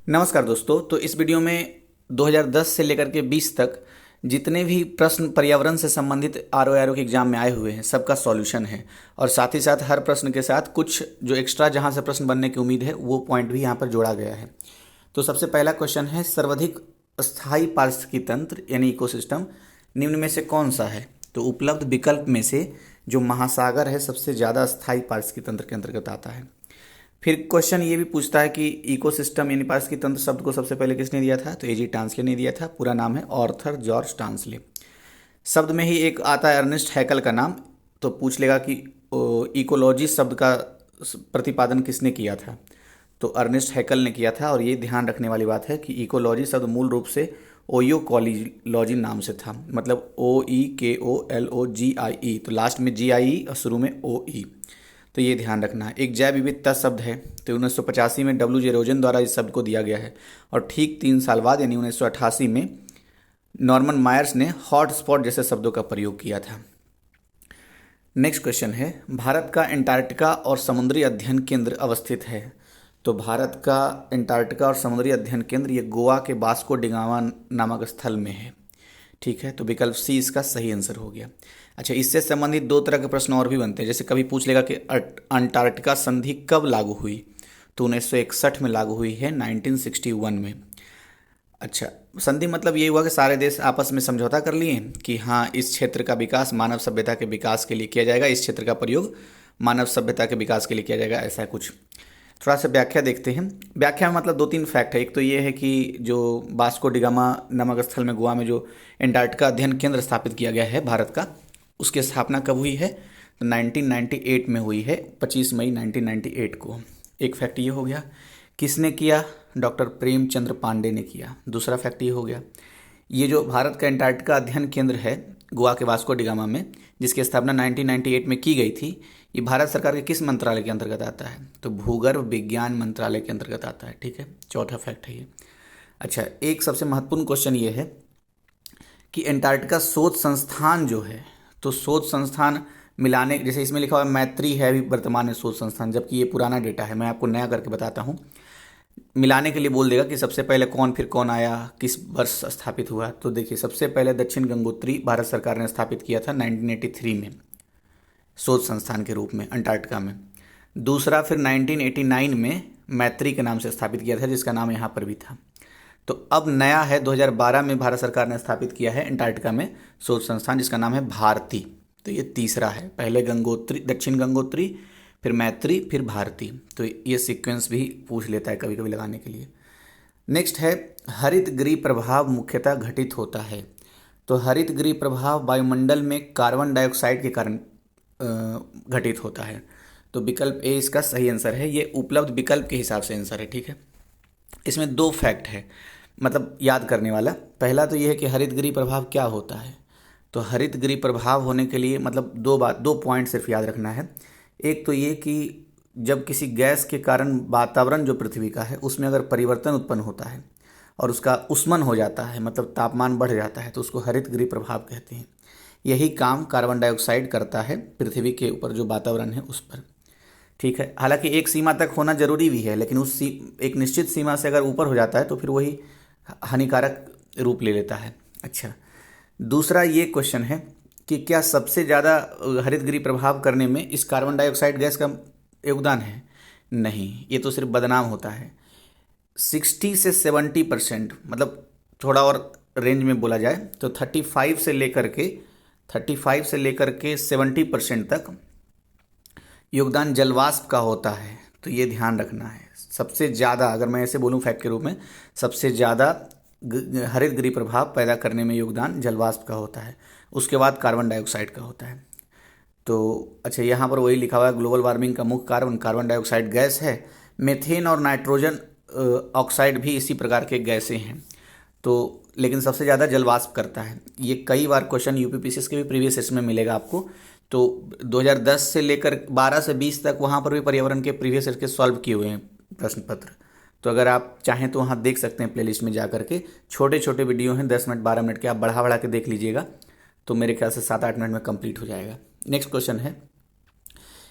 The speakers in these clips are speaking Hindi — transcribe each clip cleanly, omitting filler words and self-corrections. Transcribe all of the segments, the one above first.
नमस्कार दोस्तों। तो इस वीडियो में 2010 से लेकर के 20 तक जितने भी प्रश्न पर्यावरण से संबंधित आर के एग्जाम में आए हुए हैं सबका सॉल्यूशन है। और साथ ही साथ हर प्रश्न के साथ कुछ जो एक्स्ट्रा जहां से प्रश्न बनने की उम्मीद है वो पॉइंट भी यहाँ पर जोड़ा गया है। तो सबसे पहला क्वेश्चन है, सर्वाधिक स्थायी पारिस्थितिकी तंत्र यानी इकोसिस्टम निम्न में से कौन सा है? तो उपलब्ध विकल्प में से जो महासागर है सबसे ज़्यादा स्थायी पारिस्थितिकी तंत्र के अंतर्गत आता है। फिर क्वेश्चन ये भी पूछता है कि इकोसिस्टम यानी पारिस्थितिकी तंत्र शब्द को सबसे पहले किसने दिया था? तो एजी टांसले ने दिया था। पूरा नाम है ऑर्थर जॉर्ज टांसले। शब्द में ही एक आता है अर्नेस्ट हैकल का नाम, तो पूछ लेगा कि इकोलॉजी शब्द का प्रतिपादन किसने किया था? तो अर्नेस्ट हैकल ने किया था। और ये ध्यान रखने वाली बात है कि इकोलॉजी शब्द मूल रूप से ओयोकॉलॉजी नाम से था, मतलब OEKOLOGIE, तो लास्ट में GIE और शुरू में OE। तो ये ध्यान रखना है। एक जैव विविधता शब्द है, तो 1985 में WJ रोजन द्वारा इस शब्द को दिया गया है। और ठीक 3 साल बाद यानी 1988 में नॉर्मन मायर्स ने हॉट स्पॉट जैसे शब्दों का प्रयोग किया था। नेक्स्ट क्वेश्चन है, भारत का अंटार्कटिका और समुद्री अध्ययन केंद्र अवस्थित है। तो भारत का अंटार्कटिका और समुद्री अध्ययन केंद्र ये गोवा के वास्को डिगामा नामक स्थल में है। ठीक है, तो विकल्प सी इसका सही आंसर हो गया। अच्छा, इससे संबंधित 2 तरह के प्रश्न और भी बनते हैं। जैसे कभी पूछ लेगा कि अंटार्कटिका संधि कब लागू हुई? तो 1961 में लागू हुई है, 1961 में। अच्छा, संधि मतलब ये हुआ कि सारे देश आपस में समझौता कर लिए कि हाँ, इस क्षेत्र का विकास मानव सभ्यता के विकास के लिए किया जाएगा, इस क्षेत्र का प्रयोग मानव सभ्यता के विकास के लिए किया जाएगा, ऐसा कुछ। थोड़ा सा व्याख्या देखते हैं। व्याख्या में मतलब 2-3 फैक्ट है। एक तो ये है कि जो वास्को डिगामा नामक स्थल में गोवा में जो अंटार्कटिका अध्ययन केंद्र स्थापित किया गया है भारत का, उसकी स्थापना कब हुई है? तो 1998 में हुई है, 25 मई 1998 को। एक फैक्ट ये हो गया। किसने किया? डॉक्टर प्रेमचंद्र पांडे ने किया। दूसरा फैक्ट ये हो गया, ये जो भारत का अंटार्कटिका अध्ययन केंद्र है गोवा के वास्को डिगामा में, जिसकी स्थापना 1998 में की गई थी, ये भारत सरकार के किस मंत्रालय के अंतर्गत आता है? तो भूगर्भ विज्ञान मंत्रालय के अंतर्गत आता है। ठीक है, चौथा फैक्ट है ये। अच्छा, एक सबसे महत्वपूर्ण क्वेश्चन ये है कि अंटार्कटिका शोध संस्थान जो है, तो शोध संस्थान मिलाने, जैसे इसमें लिखा हुआ है मैत्री है अभी वर्तमान में शोध संस्थान, जबकि ये पुराना डेटा है। मैं आपको नया करके बताता हूँ। मिलाने के लिए बोल देगा कि सबसे पहले कौन फिर कौन आया, किस वर्ष स्थापित हुआ। तो देखिए, सबसे पहले दक्षिण गंगोत्री भारत सरकार ने स्थापित किया था 1983 में शोध संस्थान के रूप में अंटार्कटिका में। दूसरा फिर 1989 में मैत्री के नाम से स्थापित किया था, जिसका नाम यहाँ पर भी था। तो अब नया है 2012 में भारत सरकार ने स्थापित किया है अंटार्कटिका में शोध संस्थान, जिसका नाम है भारती। तो ये तीसरा है। पहले गंगोत्री, दक्षिण गंगोत्री, फिर मैत्री, फिर भारती। तो ये सीक्वेंस भी पूछ लेता है कभी कभी लगाने के लिए। नेक्स्ट है, हरित गृह प्रभाव मुख्यतः घटित होता है। तो हरित गृह प्रभाव वायुमंडल में कार्बन डाइऑक्साइड के कारण घटित होता है। तो विकल्प ए इसका सही आंसर है। ये उपलब्ध विकल्प के हिसाब से आंसर है। ठीक है, इसमें 2 फैक्ट है, मतलब याद करने वाला। पहला तो ये है कि हरित गृह प्रभाव क्या होता है। तो हरित गृह प्रभाव होने के लिए मतलब 2 पॉइंट सिर्फ याद रखना है। एक तो ये कि जब किसी गैस के कारण वातावरण जो पृथ्वी का है उसमें अगर परिवर्तन उत्पन्न होता है और उसका उष्मन हो जाता है, मतलब तापमान बढ़ जाता है, तो उसको हरित गृह प्रभाव कहते हैं। यही काम कार्बन डाइऑक्साइड करता है पृथ्वी के ऊपर जो वातावरण है उस पर। ठीक है, हालांकि एक सीमा तक होना जरूरी भी है, लेकिन एक निश्चित सीमा से अगर ऊपर हो जाता है तो फिर वही हानिकारक रूप ले लेता है। अच्छा, दूसरा ये क्वेश्चन है कि क्या सबसे ज़्यादा हरित गृह प्रभाव करने में इस कार्बन डाइऑक्साइड गैस का योगदान है? नहीं, ये तो सिर्फ बदनाम होता है। 60 से 70%, मतलब थोड़ा और रेंज में बोला जाए तो 35 से लेकर के 70% तक योगदान जलवाष्प का होता है। तो ये ध्यान रखना है। सबसे ज़्यादा, अगर मैं ऐसे बोलूँ फैक्ट के रूप में, सबसे ज़्यादा हरित गृह प्रभाव पैदा करने में योगदान जलवाष्प का होता है, उसके बाद कार्बन डाइऑक्साइड का होता है। तो अच्छा, यहाँ पर वही लिखा हुआ है, ग्लोबल वार्मिंग का मुख्य कारण कार्बन डाइऑक्साइड गैस है। मेथेन और नाइट्रोजन ऑक्साइड भी इसी प्रकार के गैसें हैं। तो लेकिन सबसे ज़्यादा जलवाष्प करता है। ये कई बार क्वेश्चन यूपीपीसीएस के भी प्रीवियस ईयर्स में मिलेगा आपको। तो 2010 से लेकर 12 से 20 तक वहाँ पर भी पर्यावरण के प्रीवियस ईयर के सॉल्व किए हुए हैं प्रश्न पत्र। तो अगर आप चाहें तो वहाँ देख सकते हैं प्लेलिस्ट में जा करके। छोटे छोटे वीडियो हैं, 10 मिनट 12 मिनट के, आप बढ़ा बढ़ा के देख लीजिएगा तो मेरे ख्याल से 7-8 मिनट में कंप्लीट हो जाएगा। नेक्स्ट क्वेश्चन है,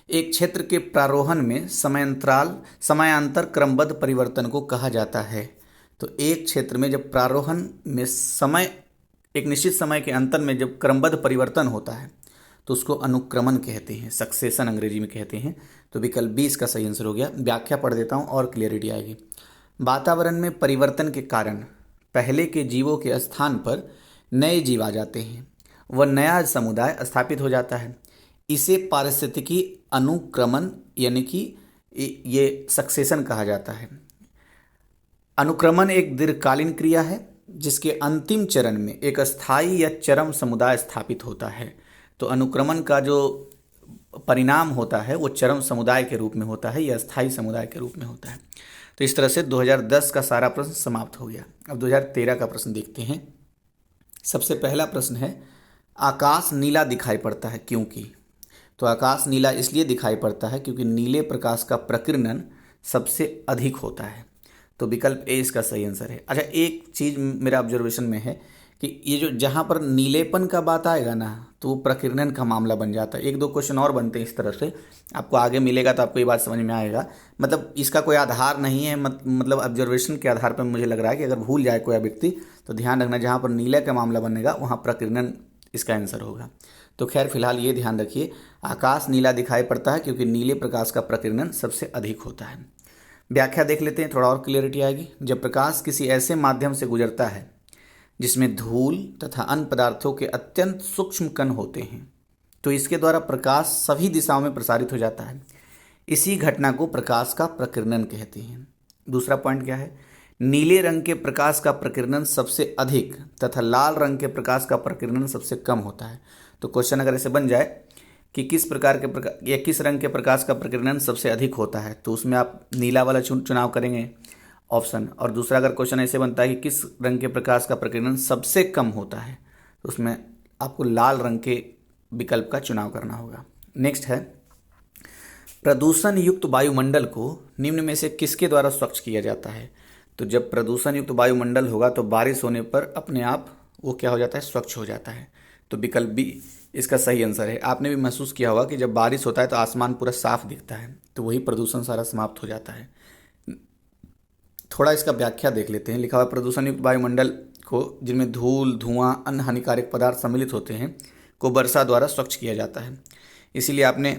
एक क्षेत्र के प्रारोहण में समयांतर क्रमबद्ध परिवर्तन को कहा जाता है। तो एक क्षेत्र में जब प्रारोहण में समय, एक निश्चित समय के अंतर में जब क्रमबद्ध परिवर्तन होता है तो उसको अनुक्रमण कहते हैं, सक्सेशन अंग्रेजी में कहते हैं। तो विकल्प बी इसका सही आंसर हो गया। व्याख्या पढ़ देता हूँ और क्लियरिटी आएगी। वातावरण में परिवर्तन के कारण पहले के जीवों के स्थान पर नए जीव आ जाते हैं, वह नया समुदाय स्थापित हो जाता है। इसे पारिस्थितिकी अनुक्रमण यानी कि ये सक्सेशन कहा जाता है। अनुक्रमण एक दीर्घकालीन क्रिया है जिसके अंतिम चरण में एक अस्थायी या चरम समुदाय स्थापित होता है। तो अनुक्रमण का जो परिणाम होता है वो चरम समुदाय के रूप में होता है या अस्थायी समुदाय के रूप में होता है। तो इस तरह से 2010 का सारा प्रश्न समाप्त हो गया। अब 2013 का प्रश्न देखते हैं। सबसे पहला प्रश्न है, आकाश नीला दिखाई पड़ता है क्योंकि? तो आकाश नीला इसलिए दिखाई पड़ता है क्योंकि नीले प्रकाश का प्रकीर्णन सबसे अधिक होता है। तो विकल्प ए इसका सही आंसर है। अच्छा, एक चीज़ मेरा ऑब्जर्वेशन में है कि ये जो जहाँ पर नीलेपन का बात आएगा ना तो वो प्रकीर्णन का मामला बन जाता है। एक दो क्वेश्चन और बनते हैं इस तरह से, आपको आगे मिलेगा तो आपको ये बात समझ में आएगा। मतलब इसका कोई आधार नहीं है, मतलब ऑब्जर्वेशन के आधार पर मुझे लग रहा है कि अगर भूल जाए कोई व्यक्ति तो ध्यान रखना, जहाँ पर नीले का मामला बनेगा वहाँ प्रकीर्णन इसका आंसर होगा। तो खैर फिलहाल ये ध्यान रखिए, आकाश नीला दिखाई पड़ता है क्योंकि नीले प्रकाश का प्रकीर्णन सबसे अधिक होता है। व्याख्या देख लेते हैं, थोड़ा और क्लियरिटी आएगी। जब प्रकाश किसी ऐसे माध्यम से गुजरता है जिसमें धूल तथा अन्य पदार्थों के अत्यंत सूक्ष्म कण होते हैं तो इसके द्वारा प्रकाश सभी दिशाओं में प्रसारित हो जाता है। इसी घटना को प्रकाश का प्रकीर्णन कहते हैं। दूसरा पॉइंट क्या है? नीले रंग के प्रकाश का प्रकीर्णन सबसे अधिक तथा लाल रंग के प्रकाश का प्रकीर्णन सबसे कम होता है। तो क्वेश्चन अगर ऐसे बन जाए कि किस प्रकार के प्रकाश या किस रंग के प्रकाश का प्रकीर्णन सबसे अधिक होता है तो उसमें आप नीला वाला चुनाव करेंगे ऑप्शन। और दूसरा अगर क्वेश्चन ऐसे बनता है कि किस रंग के प्रकाश का प्रकीर्णन सबसे कम होता है तो उसमें आपको लाल रंग के विकल्प का चुनाव करना होगा। नेक्स्ट है, प्रदूषण युक्त वायुमंडल को निम्न में से किसके द्वारा स्वच्छ किया जाता है? तो जब प्रदूषण युक्त वायुमंडल होगा तो बारिश होने पर अपने आप वो क्या हो जाता है? स्वच्छ हो जाता है। तो विकल्प बी इसका सही आंसर है। आपने भी महसूस किया होगा कि जब बारिश होता है तो आसमान पूरा साफ दिखता है, तो वही प्रदूषण सारा समाप्त हो जाता है। थोड़ा इसका व्याख्या देख लेते हैं। लिखा हुआ प्रदूषण युक्त वायुमंडल को जिनमें धूल, धुआं, अन्य हानिकारक पदार्थ सम्मिलित होते हैं को वर्षा द्वारा स्वच्छ किया जाता है। इसीलिए आपने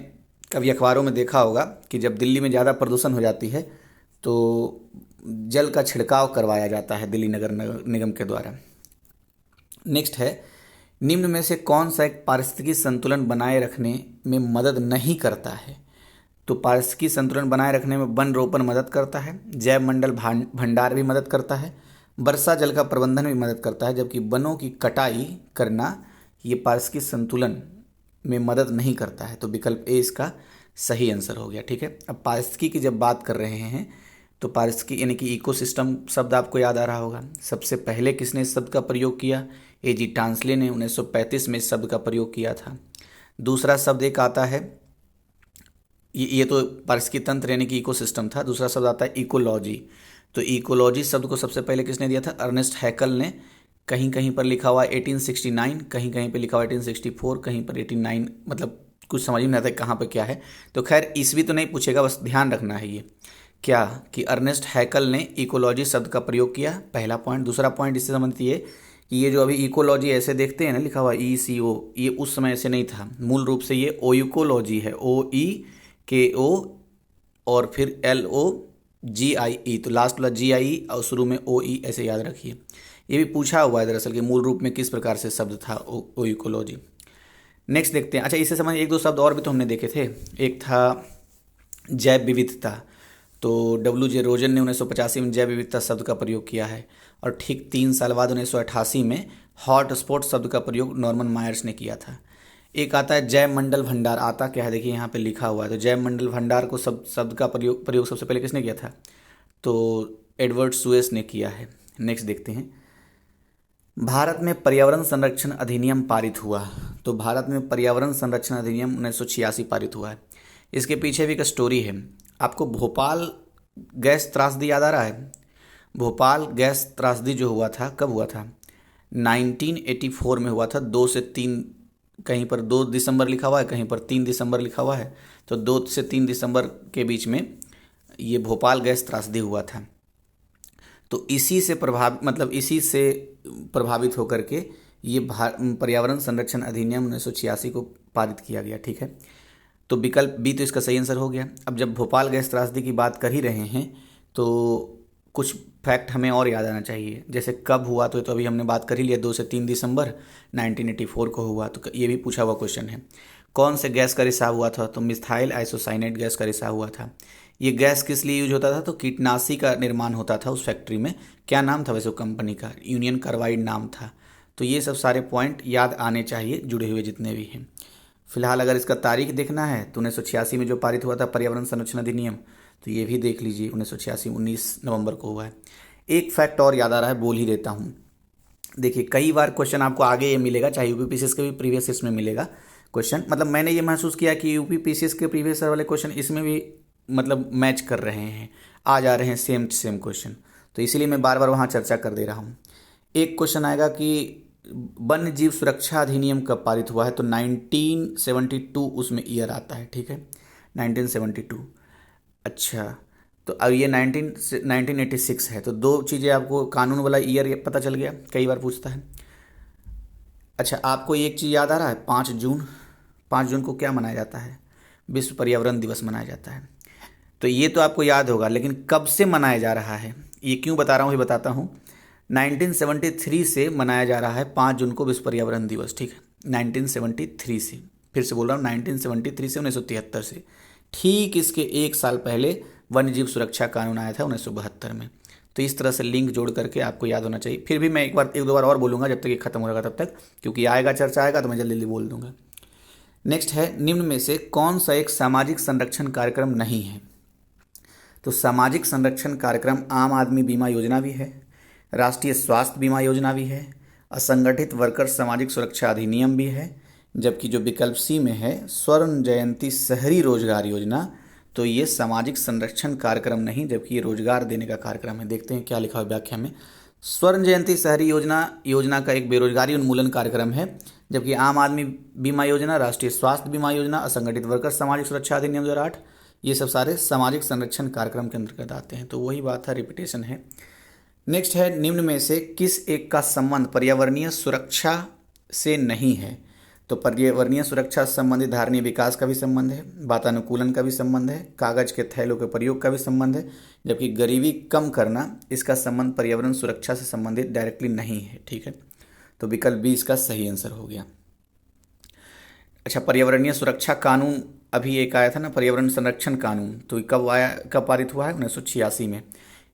कभी अखबारों में देखा होगा कि जब दिल्ली में ज़्यादा प्रदूषण हो जाती है तो जल का छिड़काव करवाया जाता है दिल्ली नगर निगम के द्वारा। नेक्स्ट है, निम्न में से कौन सा एक पारिस्थितिकी संतुलन बनाए रखने में मदद नहीं करता है? तो पारिस्थितिकी संतुलन बनाए रखने में वन रोपण मदद करता है, जैव मंडल भंडार भी मदद करता है, वर्षा जल का प्रबंधन भी मदद करता है, जबकि वनों की कटाई करना ये पारिस्थितिकी संतुलन में मदद नहीं करता है। तो विकल्प ए इसका सही आंसर हो गया। ठीक है, अब पारिस्थितिकी की जब बात कर रहे हैं तो पारिस्थितिकी यानी कि इकोसिस्टम शब्द आपको याद आ रहा होगा। सबसे पहले किसने इस शब्द का प्रयोग किया? ए.जी. टांसले ने 1935 में इस शब्द का प्रयोग किया था। दूसरा शब्द एक आता है, ये तो पारिस्थितिकी तंत्र यानी कि इकोसिस्टम था। दूसरा शब्द आता है इकोलॉजी। तो इकोलॉजी शब्द को सबसे पहले किसने दिया था? अर्नेस्ट हैकल ने। कहीं कहीं पर लिखा हुआ 1869, कहीं कहीं पर लिखा हुआ 1864, कहीं पर 89, मतलब कुछ समझ में नहीं आता कहाँ पर क्या है। तो खैर ईस्वी तो नहीं पूछेगा, बस ध्यान रखना है ये क्या कि अर्नेस्ट हैकल ने इकोलॉजी शब्द का प्रयोग किया, पहला पॉइंट। दूसरा पॉइंट इससे संबंधित ये कि ये जो अभी इकोलॉजी ऐसे देखते हैं ना लिखा हुआ ECO, ये उस समय ऐसे नहीं था। मूल रूप से ये ओइकोलॉजी है, OEKO और फिर LOGIE, तो लास्ट वाला GIE और शुरू में OE, ऐसे याद रखिए। ये भी पूछा हुआ है दरअसल कि मूल रूप में किस प्रकार से शब्द था ओइकोलॉजी। नेक्स्ट देखते हैं। अच्छा, इससे संबंधित एक दो शब्द और भी तो हमने देखे थे। एक था जैव विविधता, तो WJ रोजन ने 1985 में जैव विविधता शब्द का प्रयोग किया है और ठीक 3 साल बाद 1988 में हॉट स्पॉट शब्द का प्रयोग नॉर्मन मायर्स ने किया था। एक आता है जैव मंडल भंडार। आता क्या है देखिए यहाँ पे लिखा हुआ है। तो जैव मंडल भंडार को शब्द का प्रयोग सबसे पहले किसने किया था? तो एडवर्ड सुएस ने किया है। नेक्स्ट देखते हैं, भारत में पर्यावरण संरक्षण अधिनियम पारित हुआ। तो भारत में पर्यावरण संरक्षण अधिनियम 1986 पारित हुआ है। इसके पीछे भी एक स्टोरी है। आपको भोपाल गैस त्रासदी याद आ रहा है? भोपाल गैस त्रासदी जो हुआ था कब हुआ था? 1984 में हुआ था। 2 से 3, कहीं पर 2 दिसंबर लिखा हुआ है, कहीं पर 3 दिसंबर लिखा हुआ है। तो 2 से 3 दिसंबर के बीच में ये भोपाल गैस त्रासदी हुआ था। तो इसी से प्रभावित होकर के ये पर्यावरण संरक्षण अधिनियम 1986 को पारित किया गया। ठीक है, तो विकल्प बी तो इसका सही आंसर हो गया। अब जब भोपाल गैस त्रासदी की बात कर ही रहे हैं तो कुछ फैक्ट हमें और याद आना चाहिए। जैसे कब हुआ, तो अभी हमने बात कर ही लिया, 2 से 3 दिसंबर 1984 को हुआ, तो ये भी पूछा हुआ क्वेश्चन है। कौन से गैस का रिसाव हुआ था, तो मिथाइल आइसोसाइनेट गैस का रिसाव हुआ था। ये गैस किस लिए यूज होता था, तो कीटनाशी का निर्माण होता था उस फैक्ट्री में। क्या नाम था वैसे कंपनी का, यूनियन कार्बाइड नाम था। तो ये सब सारे पॉइंट याद आने चाहिए जुड़े हुए जितने भी हैं। फिलहाल अगर इसका तारीख देखना है तो 1986 में जो पारित हुआ था पर्यावरण संरक्षण अधिनियम, तो ये भी देख लीजिए 1986 19 नवंबर को हुआ है। एक फैक्ट और याद आ रहा है, बोल ही देता हूँ। देखिए कई बार क्वेश्चन आपको आगे ये मिलेगा, चाहे यूपीपीसीएस के भी प्रीवियस इसमें मिलेगा क्वेश्चन। मतलब मैंने ये महसूस किया कि यूपीपीसीएस के प्रीवियस वाले क्वेश्चन इसमें भी मतलब मैच कर रहे हैं, आ जा रहे हैं सेम क्वेश्चन, तो इसीलिए मैं बार बार वहाँ चर्चा कर दे रहा हूँ। एक क्वेश्चन आएगा कि वन्य जीव सुरक्षा अधिनियम कब पारित हुआ है, तो 1972 उसमें ईयर आता है। ठीक है, 1972। अच्छा, तो अब ये 1986 है, तो दो चीज़ें आपको कानून वाला ईयर पता चल गया, कई बार पूछता है। अच्छा, आपको एक चीज़ याद आ रहा है, 5 जून को क्या मनाया जाता है, विश्व पर्यावरण दिवस मनाया जाता है। तो ये तो आपको याद होगा, लेकिन कब से मनाया जा रहा है, ये क्यों बता रहा हूँ, ये बताता हूँ। 1973 से मनाया जा रहा है 5 जून को विश्व पर्यावरण दिवस। ठीक है, 1973 से, फिर से बोल रहा हूँ 1973 से 1973 से। ठीक इसके एक साल पहले वन्य जीव सुरक्षा कानून आया था 1972 में। तो इस तरह से लिंक जोड़ करके आपको याद होना चाहिए। फिर भी मैं एक दो बार और बोलूँगा जब तक ये खत्म हो जाएगा तब तक, क्योंकि आएगा चर्चा आएगा तो मैं जल्दी जल्दी बोल दूंगा। नेक्स्ट है, निम्न में से कौन सा एक सामाजिक संरक्षण कार्यक्रम नहीं है, तो सामाजिक संरक्षण कार्यक्रम आम आदमी बीमा योजना भी है, राष्ट्रीय स्वास्थ्य बीमा योजना भी है, असंगठित वर्कर सामाजिक सुरक्षा अधिनियम भी है, जबकि जो विकल्प सी में है स्वर्ण जयंती शहरी रोजगार योजना, तो ये सामाजिक संरक्षण कार्यक्रम नहीं, जबकि ये रोजगार देने का कार्यक्रम है। देखते हैं क्या लिखा है व्याख्या में। स्वर्ण जयंती शहरी योजना का एक बेरोजगारी उन्मूलन कार्यक्रम है, जबकि आम आदमी बीमा योजना, राष्ट्रीय स्वास्थ्य बीमा योजना, असंगठित वर्कर सामाजिक सुरक्षा अधिनियम 2008, ये सब सारे सामाजिक संरक्षण कार्यक्रम के अंतर्गत आते हैं। तो वही बात है, रिपीटेशन है। नेक्स्ट है, निम्न में से किस एक का संबंध पर्यावरणीय सुरक्षा से नहीं है, तो पर्यावरणीय सुरक्षा से संबंधित धारणीय विकास का भी संबंध है, वातानुकूलन का भी संबंध है, कागज के थैलों के प्रयोग का भी संबंध है, जबकि गरीबी कम करना, इसका संबंध पर्यावरण सुरक्षा से संबंधित डायरेक्टली नहीं है। ठीक है, तो विकल्प बी इसका सही आंसर हो गया। अच्छा, पर्यावरणीय सुरक्षा कानून अभी एक आया था ना, पर्यावरण संरक्षण कानून, तो कब पारित हुआ है, 1986 में।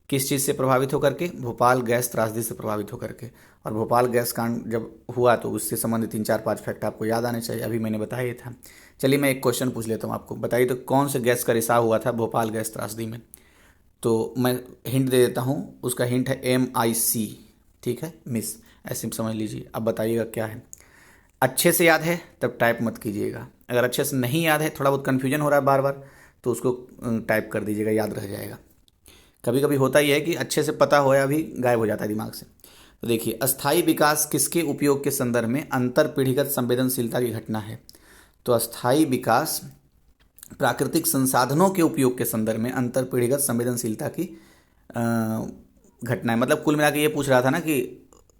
किस चीज़ से प्रभावित होकर के, भोपाल गैस त्रासदी से प्रभावित होकर के। और भोपाल गैस कांड जब हुआ तो उससे संबंधित 3-4-5 फैक्ट आपको याद आने चाहिए, अभी मैंने बताया था। चलिए मैं एक क्वेश्चन पूछ लेता हूँ आपको, बताइए तो कौन से गैस का रिसाव हुआ था भोपाल गैस त्रासदी में। तो मैं हिंट दे देता हूँ, उसका हिंट है MIC। ठीक है, मिस, ऐसे समझ लीजिए। अब बताइएगा क्या है। अच्छे से याद है तब टाइप मत कीजिएगा, अगर अच्छे से नहीं याद है, थोड़ा बहुत कन्फ्यूजन हो रहा है बार बार, तो उसको टाइप कर दीजिएगा, याद रह जाएगा। कभी कभी होता ही है कि अच्छे से पता होया भी गायब हो जाता है दिमाग से। तो देखिए, अस्थाई विकास किसके उपयोग के संदर्भ में अंतर पीढ़ीगत संवेदनशीलता की घटना है, तो अस्थाई विकास प्राकृतिक संसाधनों के उपयोग के संदर्भ में अंतर पीढ़ीगत संवेदनशीलता की घटना है। मतलब कुल मिला के ये पूछ रहा था ना कि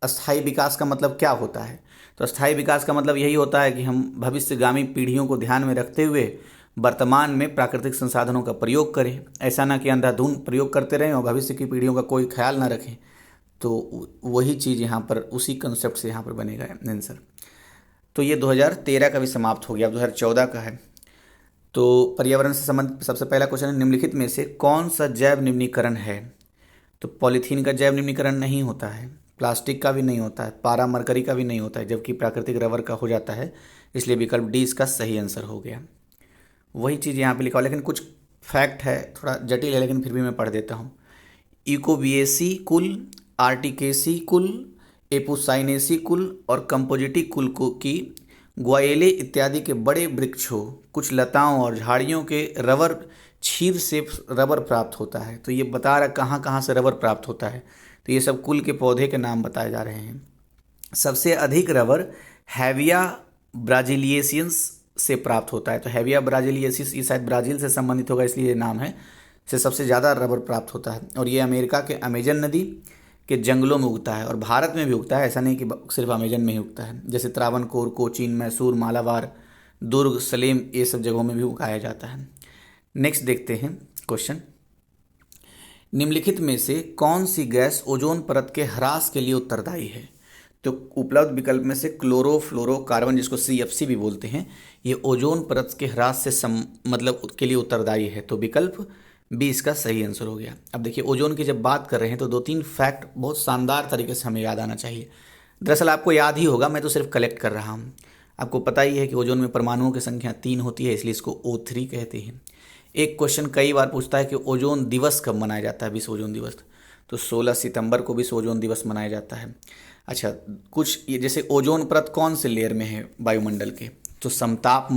अस्थाई विकास का मतलब क्या होता है, तो अस्थाई विकास का मतलब यही होता है कि हम भविष्यगामी पीढ़ियों को ध्यान में रखते हुए वर्तमान में प्राकृतिक संसाधनों का प्रयोग करें, ऐसा ना कि अंधाधुंध प्रयोग करते रहें और भविष्य की पीढ़ियों का कोई ख्याल ना रखें। तो वही चीज़ यहाँ पर उसी कंसेप्ट से यहाँ पर बनेगा आंसर। तो ये 2013 का भी समाप्त हो गया, अब 2014 का है। तो पर्यावरण से संबंधित सबसे पहला क्वेश्चन है, निम्नलिखित में से कौन सा जैव निम्नीकरण है, तो पॉलीथीन का जैव निम्नीकरण नहीं होता है, प्लास्टिक का भी नहीं होता है, पारा मरकरी का भी नहीं होता है, जबकि प्राकृतिक रबर का हो जाता है, इसलिए विकल्प डी इसका सही आंसर हो गया। वही चीज़ यहाँ पे लिखा हुआ, लेकिन कुछ फैक्ट है, थोड़ा जटिल है, लेकिन फिर भी मैं पढ़ देता हूँ। इकोबिएसी कुल, आर्टिकेसी कुल, एपोसाइनेसी कुल और कंपोजिटी कुल की ग्वाएले इत्यादि के बड़े वृक्षों, कुछ लताओं और झाड़ियों के रबर छीर से रबर प्राप्त होता है। तो ये बता रहा कहाँ कहाँ से रबर प्राप्त होता है, तो ये सब कुल के पौधे के नाम बताए जा रहे हैं। सबसे अधिक रबर हैविया ब्राजिलिएसियंस से प्राप्त होता है, तो हैविया ब्राजिलिएसिस ये शायद ब्राज़ील से संबंधित होगा, इसलिए ये नाम है। से सबसे ज़्यादा रबर प्राप्त होता है और ये अमेरिका के अमेजन नदी के जंगलों में उगता है और भारत में भी उगता है, ऐसा नहीं कि सिर्फ अमेजन में ही उगता है। जैसे त्रावणकोर, कोचीन, मैसूर, मालाबार, दुर्ग, सलेम, ये सब जगहों में भी उगाया जाता है। नेक्स्ट देखते हैं क्वेश्चन, निम्नलिखित में से कौन सी गैस ओजोन परत के ह्रास के लिए उत्तरदायी है? तो उपलब्ध विकल्प में से क्लोरोफ्लोरोकार्बन, जिसको CFC भी बोलते हैं, ये ओजोन परत के ह्रास से मतलब के लिए उत्तरदायी है। तो विकल्प बी इसका सही आंसर हो गया। अब देखिए, ओजोन की जब बात कर रहे हैं तो 2-3 फैक्ट बहुत शानदार तरीके से हमें याद आना चाहिए। दरअसल आपको याद ही होगा, मैं तो सिर्फ कलेक्ट कर रहा हूँ। आपको पता ही है कि ओजोन में परमाणुओं की संख्या 3 होती है, इसलिए इसको O3 कहते हैं। एक क्वेश्चन कई बार पूछता है कि ओजोन दिवस कब मनाया जाता है, विश्व ओजोन दिवस। तो 16 सितंबर को विश्व ओजोन दिवस मनाया जाता है। अच्छा, कुछ ये जैसे ओजोन परत कौन से लेयर में है वायुमंडल के? तो समताप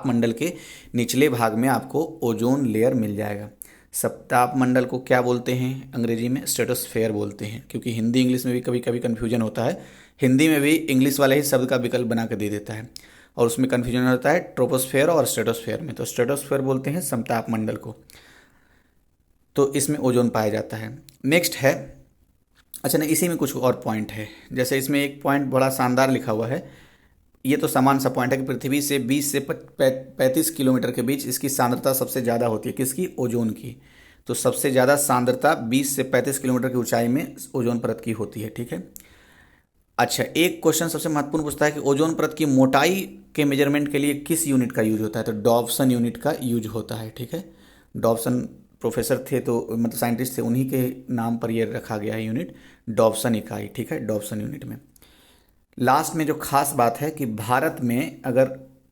मंडल के निचले भाग में आपको ओजोन लेयर मिल जाएगा। समताप मंडल को क्या बोलते हैं अंग्रेजी में? स्ट्रेटोस्फेयर बोलते हैं, क्योंकि हिंदी इंग्लिश में भी कभी कभी कन्फ्यूजन होता है। हिंदी में भी इंग्लिश वाले ही शब्द का विकल्प बना के दे देता है और उसमें कन्फ्यूजन होता है ट्रोपोस्फेयर और स्ट्रेटोस्फेयर में। तो स्ट्रेटोस्फेयर बोलते हैं समताप मंडल को, तो इसमें ओजोन पाया जाता है। नेक्स्ट है, अच्छा नहीं, इसी में कुछ और पॉइंट है। जैसे इसमें एक पॉइंट बड़ा शानदार लिखा हुआ है, ये तो सामान्य सा पॉइंट है कि पृथ्वी से 20 से 35 किलोमीटर के बीच इसकी सांद्रता सबसे ज़्यादा होती है। किसकी? ओजोन की। तो सबसे ज़्यादा सांद्रता 20 से 35 किलोमीटर की ऊंचाई में ओजोन परत की होती है, ठीक है। अच्छा, एक क्वेश्चन सबसे महत्वपूर्ण पूछता है कि ओजोन परत की मोटाई के मेजरमेंट के लिए किस यूनिट का यूज होता है? तो डॉप्सन यूनिट का यूज होता है, ठीक है। डॉप्सन प्रोफेसर थे, तो मतलब साइंटिस्ट थे, उन्हीं के नाम पर ये रखा गया है यूनिट, डॉप्सन इकाई, ठीक है, डॉप्सन यूनिट में। लास्ट में जो खास बात है कि भारत में अगर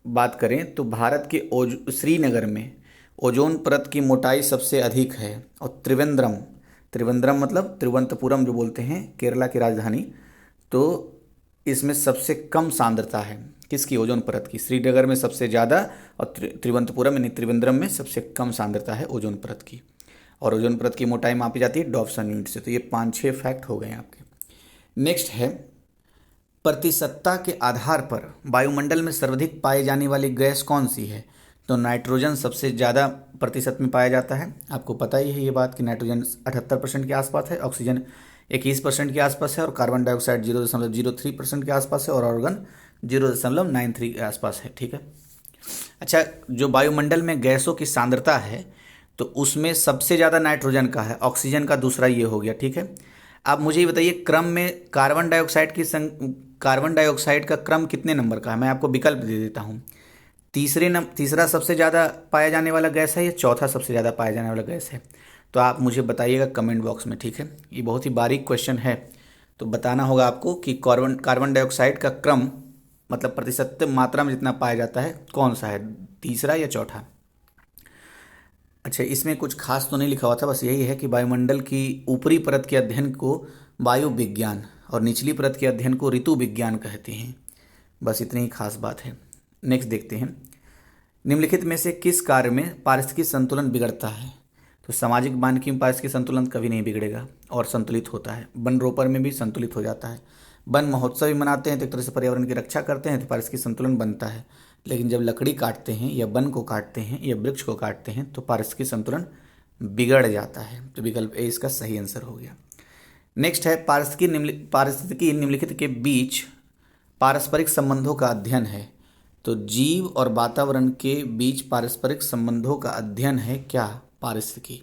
बात करें तो भारत के श्रीनगर में ओजोन परत की मोटाई सबसे अधिक है और त्रिवेंद्रम मतलब तिरुवनंतपुरम जो बोलते हैं, केरला की राजधानी, तो इसमें सबसे कम सांद्रता है। किसकी? ओजोन परत की। श्रीनगर में सबसे ज़्यादा और तिरुवनंतपुरम यानी त्रिवेंद्रम में सबसे कम सांद्रता है ओजोन परत की। और ओजोन परत की मोटाई मापी जाती है डॉप्सन यूनिट से। तो ये 5-6 फैक्ट हो गए आपके। नेक्स्ट है, प्रतिशतता के आधार पर वायुमंडल में सर्वाधिक पाई जाने वाली गैस कौन सी है? तो नाइट्रोजन सबसे ज़्यादा प्रतिशत में पाया जाता है। आपको पता ही है ये बात कि नाइट्रोजन 78% के आसपास है, ऑक्सीजन 21% के आसपास है और कार्बन डाइऑक्साइड 0.03% के आसपास है और ऑर्गन 0.93 के आसपास है, ठीक है। अच्छा, जो वायुमंडल में गैसों की सांद्रता है तो उसमें सबसे ज़्यादा नाइट्रोजन का है, ऑक्सीजन का दूसरा ये हो गया, ठीक है। आप मुझे ये बताइए, क्रम में कार्बन डाइऑक्साइड का क्रम कितने नंबर का है? मैं आपको विकल्प दे देता हूँ। तीसरा सबसे ज़्यादा पाया जाने वाला गैस है या चौथा सबसे ज़्यादा पाया जाने वाला गैस है? तो आप मुझे बताइएगा कमेंट बॉक्स में, ठीक है। ये बहुत ही बारीक क्वेश्चन है, तो बताना होगा आपको कि कार्बन डाइऑक्साइड का क्रम मतलब प्रतिशत मात्रा में जितना पाया जाता है कौन सा है, तीसरा या चौथा? अच्छा, इसमें कुछ खास तो नहीं लिखा हुआ था, बस यही है कि वायुमंडल की ऊपरी परत के अध्ययन को वायु विज्ञान और निचली परत के अध्ययन को ऋतु विज्ञान कहते हैं। बस इतनी ही खास बात है। नेक्स्ट देखते हैं, निम्नलिखित में से किस कार्य में पारिस्थितिकी संतुलन बिगड़ता है? तो सामाजिक मानकीय में पारिस्थितिकी संतुलन कभी नहीं बिगड़ेगा और संतुलित होता है। वन रोपण में भी संतुलित हो जाता है। वन महोत्सव भी मनाते हैं तो एक तरह से पर्यावरण की रक्षा करते हैं तो पारिस्थितिकी संतुलन बनता है। लेकिन जब लकड़ी काटते हैं या वन को काटते हैं या वृक्ष को काटते हैं तो पारिस्थितिकी संतुलन बिगड़ जाता है। तो विकल्प ए इसका सही आंसर हो गया। नेक्स्ट है, पारिस्थितिकी निम्नलिखित के बीच पारस्परिक संबंधों का अध्ययन है। तो जीव और वातावरण के बीच पारस्परिक संबंधों का अध्ययन है क्या? पारिस्थितिकी।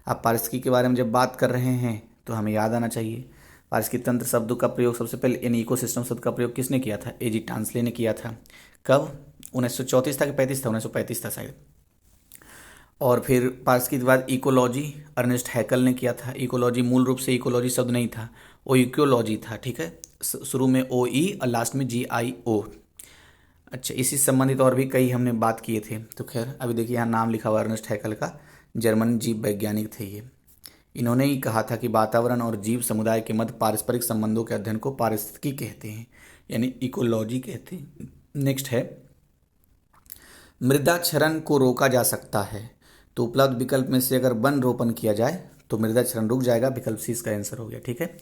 अब पारिस्थितिकी के बारे में जब बात कर रहे हैं तो हमें याद आना चाहिए, पारिस्थितिकी तंत्र शब्द का प्रयोग सबसे पहले यानी इकोसिस्टम शब्द का प्रयोग किसने किया था? A.G. टांसले ने किया था। कब? 1934 था कि 35 था? 1935 था शायद। और फिर पारिस्थितिकी के बाद इकोलॉजी अर्नेस्ट हैकल ने किया था। इकोलॉजी मूल रूप से इकोलॉजी शब्द नहीं था, वो इकोलॉजी था, ठीक है। शुरू में OE और लास्ट में GIO। अच्छा, इसी से संबंधित और भी कई हमने बात किए थे। तो खैर अभी देखिए यहाँ नाम लिखा हुआ अर्नेस्ट हैकल का, जर्मन जीव वैज्ञानिक थे ये। इन्होंने ही कहा था कि वातावरण और जीव समुदाय के मध्य पारस्परिक संबंधों के अध्ययन को पारिस्थितिकी कहते हैं, यानी इकोलॉजी कहते हैं। नेक्स्ट है, मृदा क्षरण को रोका जा सकता है। तो उपलब्ध विकल्प में से अगर वन रोपण किया जाए तो मृदा क्षरण रुक जाएगा। विकल्प सी इसका आंसर हो गया, ठीक है।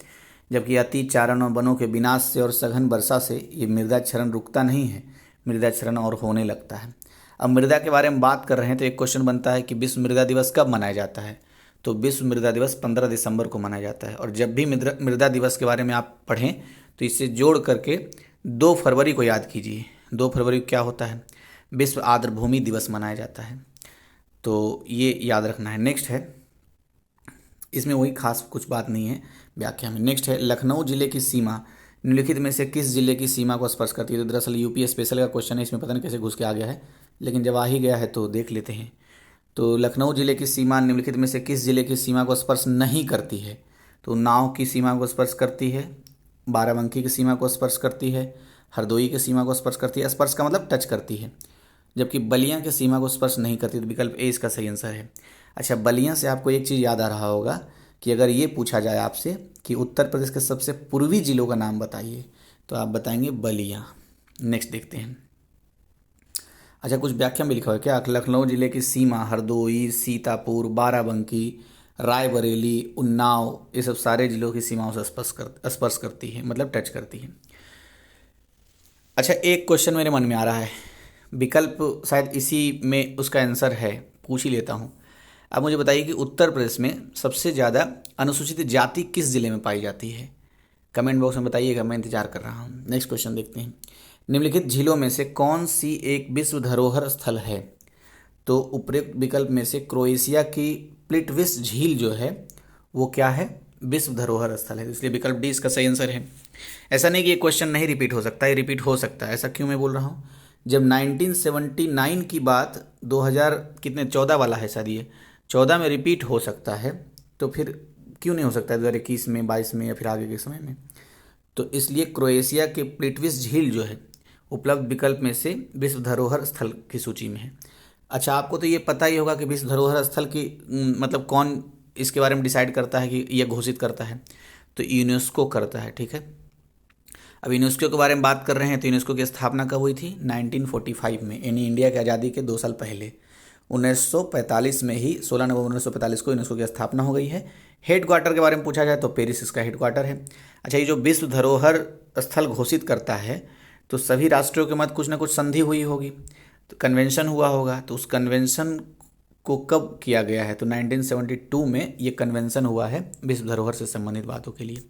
जबकि अतिचारण और वनों के विनाश से और सघन वर्षा से ये मृदा क्षरण रुकता नहीं है, मृदा क्षरण और होने लगता है। अब मृदा के बारे में बात कर रहे हैं तो एक क्वेश्चन बनता है कि विश्व मृदा दिवस कब मनाया जाता है। तो विश्व मृदा दिवस 15 दिसंबर को मनाया जाता है। और जब भी मृदा दिवस के बारे में आप पढ़ें तो इससे जोड़ करके 2 फरवरी को याद कीजिए। 2 फरवरी को क्या होता है, विश्व आर्द्रभूमि दिवस मनाया जाता है। तो ये याद रखना है। नेक्स्ट है, इसमें वही खास कुछ बात नहीं है व्याख्या में। नेक्स्ट है, लखनऊ जिले की सीमा निम्नलिखित में से किस जिले की सीमा को स्पर्श करती है। तो दरअसल यूपी स्पेशल का क्वेश्चन है, इसमें पता नहीं कैसे घुस के आ गया है, लेकिन जब आ ही गया है तो देख लेते हैं। तो लखनऊ जिले की सीमा निम्नलिखित में से किस जिले की सीमा को स्पर्श नहीं करती है। तो उन्नाव की सीमा को स्पर्श करती है, बाराबंकी की सीमा को स्पर्श करती है, हरदोई की सीमा को स्पर्श करती है। स्पर्श का मतलब टच करती है, जबकि बलिया की सीमा को स्पर्श नहीं करती। तो विकल्प ए इसका सही आंसर है। अच्छा, बलिया से आपको एक चीज़ याद आ रहा होगा कि अगर ये पूछा जाए आपसे कि उत्तर प्रदेश के सबसे पूर्वी जिलों का नाम बताइए तो आप बताएंगे बलिया। नेक्स्ट देखते हैं। अच्छा, कुछ व्याख्या में लिखा हुआ है क्या, लखनऊ जिले की सीमा हरदोई, सीतापुर, बाराबंकी, रायबरेली, उन्नाव, ये सब सारे जिलों की सीमाओं से स्पर्श करती है, मतलब टच करती है। अच्छा, एक क्वेश्चन मेरे मन में आ रहा है, विकल्प शायद इसी में उसका आंसर है, पूछ ही लेता हूँ। अब मुझे बताइए कि उत्तर प्रदेश में सबसे ज़्यादा अनुसूचित जाति किस जिले में पाई जाती है। कमेंट बॉक्स में बताइएगा, मैं इंतजार कर रहा हूँ। नेक्स्ट क्वेश्चन देखते हैं। निम्नलिखित झीलों में से कौन सी एक विश्व धरोहर स्थल है। तो उपयुक्त विकल्प में से क्रोएशिया की प्लिटविस झील जो है वो क्या है, विश्व धरोहर स्थल है। इसलिए विकल्प डी इसका सही आंसर है। ऐसा नहीं कि ये क्वेश्चन नहीं रिपीट हो सकता, ये रिपीट हो सकता है। ऐसा क्यों मैं बोल रहा हूँ, जब 1979 की बात 2014 वाला है शायद, ये 14 में रिपीट हो सकता है, तो फिर क्यों नहीं हो सकता है 2021 में, 22 में या फिर आगे के समय में। तो इसलिए क्रोएशिया के प्लिटविस झील जो है उपलब्ध विकल्प में से विश्व धरोहर स्थल की सूची में है। अच्छा, आपको तो ये पता ही होगा कि विश्व धरोहर स्थल की मतलब कौन इसके बारे में डिसाइड करता है कि यह घोषित करता है, तो यूनेस्को करता है। ठीक है, अब यूनेस्को के बारे में बात कर रहे हैं तो यूनेस्को की स्थापना कब हुई थी, 1945 में, यानी इंडिया की आज़ादी के 2 साल पहले 1945 में ही 16 नवंबर 1945 को यूनेस्को की स्थापना हो गई है। हेड क्वार्टर के बारे में पूछा जाए तो पेरिस इसका हेड क्वार्टर है। अच्छा, ये जो विश्व धरोहर स्थल घोषित करता है तो सभी राष्ट्रों के मध्य कुछ ना कुछ संधि हुई होगी, तो कन्वेंशन हुआ होगा। तो उस कन्वेंशन को कब किया गया है, तो 1972 में ये कन्वेंशन हुआ है विश्व धरोहर से संबंधित बातों के लिए।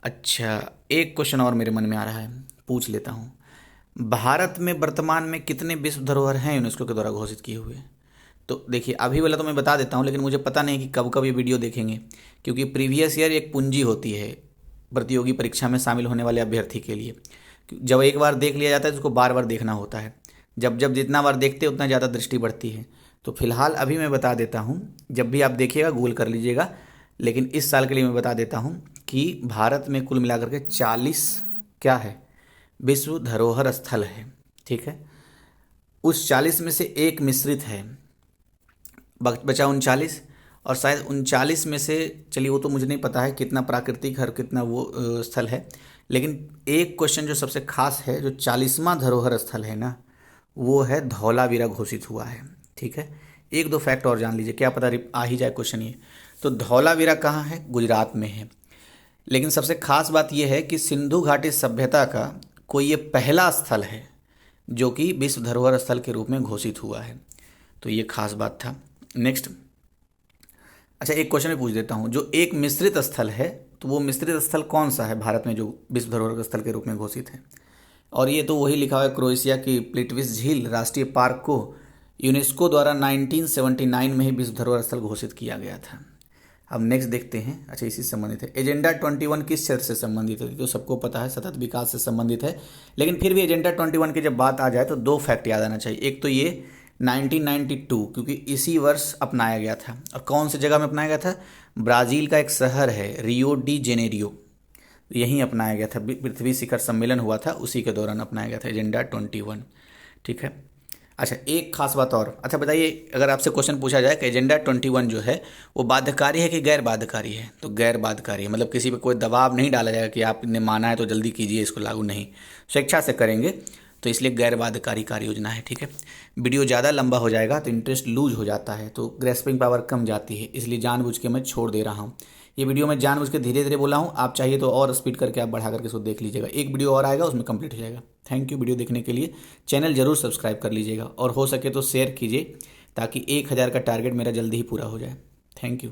अच्छा, एक क्वेश्चन और मेरे मन में आ रहा है, पूछ लेता हूँ। भारत में वर्तमान में कितने विश्व धरोहर हैं यूनेस्को के द्वारा घोषित किए हुए। तो देखिए, अभी वाला तो मैं बता देता हूँ, लेकिन मुझे पता नहीं कि कब कब ये वीडियो देखेंगे, क्योंकि प्रीवियस ईयर एक पूंजी होती है प्रतियोगी परीक्षा में शामिल होने वाले अभ्यर्थी के लिए। जब एक बार देख लिया जाता है तो उसको बार बार देखना होता है। जब जब जितना बार देखते उतना ज़्यादा दृष्टि बढ़ती है। तो फिलहाल अभी मैं बता देता हूँ, जब भी आप देखिएगा गूगल कर लीजिएगा, लेकिन इस साल के लिए मैं बता देता हूँ कि भारत में कुल मिलाकर के 40 क्या है, विश्व धरोहर स्थल है। ठीक है, उस 40 में से एक मिश्रित है, बचा 39, और शायद 39 में से, चलिए वो तो मुझे नहीं पता है कितना प्राकृतिक है और कितना वो स्थल है, लेकिन एक क्वेश्चन जो सबसे खास है, जो 40वां धरोहर स्थल है ना, वो है धौलावीरा घोषित हुआ है। ठीक है, 1-2 फैक्ट और जान लीजिए, क्या पता आ ही जाए क्वेश्चन ये। तो धौलावीरा कहाँ है, गुजरात में है। लेकिन सबसे खास बात यह है कि सिंधु घाटी सभ्यता का कोई ये पहला स्थल है जो कि विश्व धरोहर स्थल के रूप में घोषित हुआ है। तो ये खास बात था। नेक्स्ट, अच्छा एक क्वेश्चन मैं पूछ देता हूँ, जो एक मिश्रित स्थल है तो वो मिश्रित स्थल कौन सा है भारत में जो विश्व धरोहर स्थल के रूप में घोषित है। और ये तो वही लिखा हुआ है, क्रोएशिया की प्लिटविस झील राष्ट्रीय पार्क को यूनेस्को द्वारा 1979 में ही विश्व धरोहर स्थल घोषित किया गया था। अब नेक्स्ट देखते हैं। अच्छा, इसी से संबंधित है, एजेंडा 21 किस क्षेत्र से संबंधित है, तो सबको पता है सतत विकास से संबंधित है, लेकिन फिर भी एजेंडा 21 की जब बात आ जाए तो 2 फैक्ट याद आना चाहिए। एक तो ये 1992, क्योंकि इसी वर्ष अपनाया गया था, और कौन सी जगह में अपनाया गया था, ब्राज़ील का एक शहर है रियो डी जेनेरियो, यहीं अपनाया गया था। पृथ्वी शिखर सम्मेलन हुआ था, उसी के दौरान अपनाया गया था एजेंडा 21। ठीक है, अच्छा एक खास बात और, अच्छा बताइए, अगर आपसे क्वेश्चन पूछा जाए कि एजेंडा 21 जो है वो बाध्यकारी है कि गैर बाध्यकारी है, तो गैर बाध्यकारी है, मतलब किसी पे कोई दबाव नहीं डाला जाएगा कि आपने माना है तो जल्दी कीजिए इसको लागू, नहीं, स्वेच्छा से करेंगे। तो इसलिए गैर बाध्यकारी कार्य योजना है। ठीक है, वीडियो ज़्यादा लंबा हो जाएगा तो इंटरेस्ट लूज हो जाता है, तो ग्रेस्पिंग पावर कम जाती है, इसलिए जानबूझ के मैं छोड़ दे रहा हूँ। ये वीडियो मैं जानबूझ के धीरे धीरे बोला हूँ, आप चाहिए तो और स्पीड करके आप बढ़ा करके इसको देख लीजिएगा। एक वीडियो और आएगा उसमें कंप्लीट हो जाएगा। थैंक यू वीडियो देखने के लिए। चैनल जरूर सब्सक्राइब कर लीजिएगा और हो सके तो शेयर कीजिए ताकि 1000 का टारगेट मेरा जल्दी ही पूरा हो जाए। Thank you.